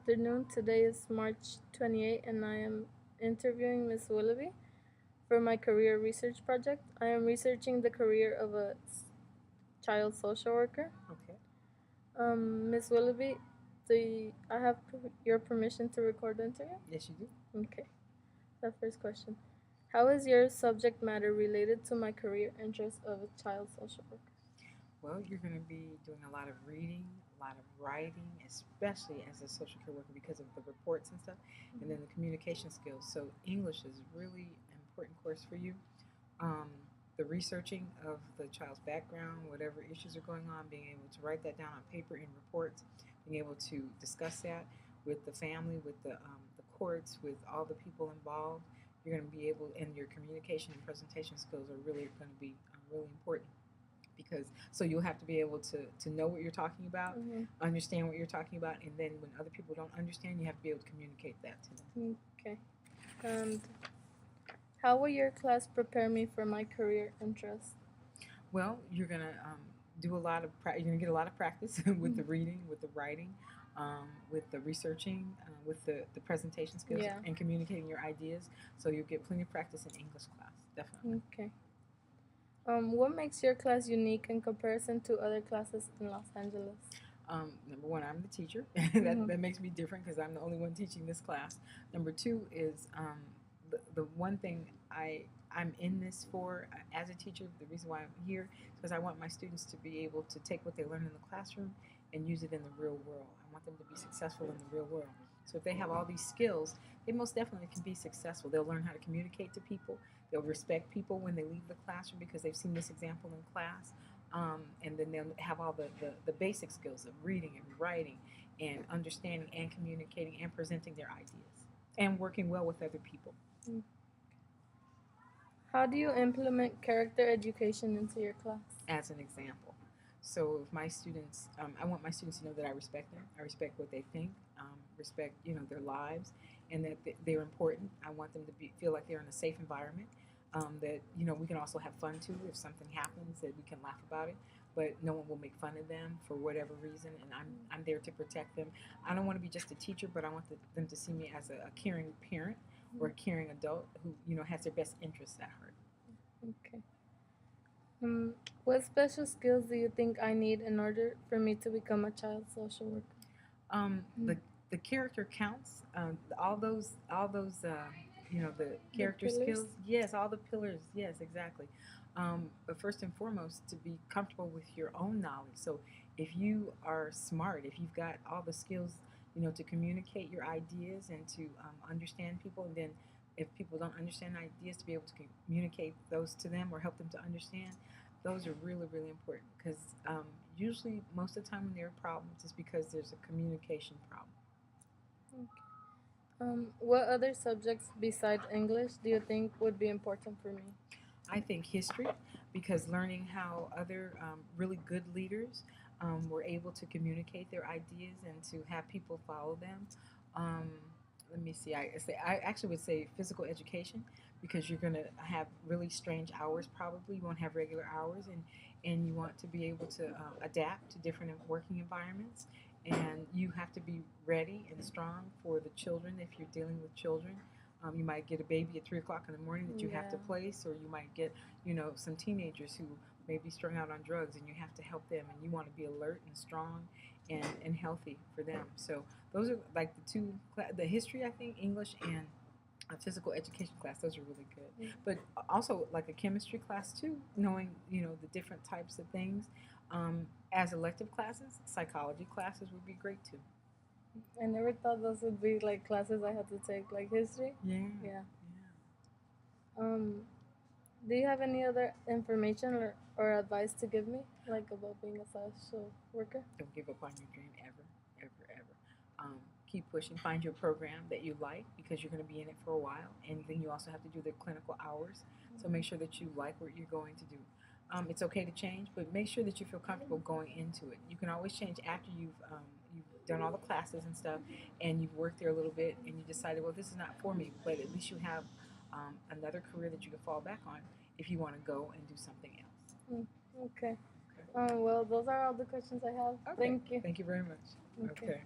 afternoon. Today is March 28 and I am interviewing Ms. Willoughby for my career research project. I am researching the career of a child social worker. Okay. Ms. Willoughby, I have your permission to record the interview? Yes, you do. Okay. The first question. How is your subject matter related to my career interest of a child social worker? Well, you're going to be doing a lot of reading, a lot of writing, especially as a social care worker because of the reports and stuff, and then the communication skills. So English is really an important course for you. Um, the researching of the child's background, whatever issues are going on, being able to write that down on paper in reports, being able to discuss that with the family, with the courts, with all the people involved. You're going to be able, and your communication and presentation skills are really going to be really important because so you'll have to be able to know what you're talking about, understand what you're talking about, and then when other people don't understand, you have to be able to communicate that to them. Okay. And how will your class prepare me for my career interest? Well, you're gonna do a lot of you're gonna get a lot of practice with the reading, with the writing, with the researching, with the presentation skills, and communicating your ideas. So you'll get plenty of practice in English class, definitely. Okay. What makes your class unique in comparison to other classes in Los Angeles? Number one, I'm the teacher. that makes me different because I'm the only one teaching this class. Number two is the one thing I'm in this for as a teacher. The reason why I'm here is because I want my students to be able to take what they learn in the classroom and use it in the real world. I want them to be successful in the real world. So if they have all these skills, they most definitely can be successful. They'll learn how to communicate to people. They'll respect people when they leave the classroom because they've seen this example in class. And then they'll have all the basic skills of reading and writing and understanding and communicating and presenting their ideas and working well with other people. How do you implement character education into your class? As an example. So if my students, I want my students to know that I respect them. I respect what they think, respect their lives, and that they're important. I want them to feel like they're in a safe environment. That we can also have fun too. If something happens, that we can laugh about it, but no one will make fun of them for whatever reason. And I'm there to protect them. I don't want to be just a teacher, but I want them to see me as a caring parent or a caring adult who has their best interests at heart. Okay. What special skills do you think I need in order for me to become a child social worker? The character counts. All those the character skills. Yes, all the pillars. Yes, exactly. But first and foremost, to be comfortable with your own knowledge. So if you are smart, if you've got all the skills, to communicate your ideas and to understand people, and then if people don't understand ideas, to be able to communicate those to them or help them to understand, those are really, really important because usually most of the time when there are problems, it's because there's a communication problem. Okay. What other subjects besides English do you think would be important for me? I think history, because learning how other really good leaders were able to communicate their ideas and to have people follow them. Let me see. I actually would say physical education because you're going to have really strange hours. Probably you won't have regular hours, and you want to be able to adapt to different working environments. And you have to be ready and strong for the children if you're dealing with children. You might get a baby at 3 o'clock in the morning that you have to place, or you might get, some teenagers who may be strung out on drugs, and you have to help them, and you want to be alert and strong and healthy for them. So those are like the two, the history, I think, English and a physical education class. Those are really good. But also like a chemistry class too, knowing, the different types of things. As elective classes, psychology classes would be great too. I never thought those would be like classes I had to take, like history. Yeah. Do you have any other information or advice to give me, like about being a social worker? Don't give up on your dream ever, ever, ever. Keep pushing. Find your program that you like because you're going to be in it for a while, and then you also have to do the clinical hours. So make sure that you like what you're going to do. It's okay to change, but make sure that you feel comfortable going into it. You can always change after you've done all the classes and stuff, and you've worked there a little bit, and you decided, well, this is not for me. But at least you have another career that you can fall back on if you want to go and do something else. Okay. Well, those are all the questions I have. Okay. Thank you. Thank you very much. Okay.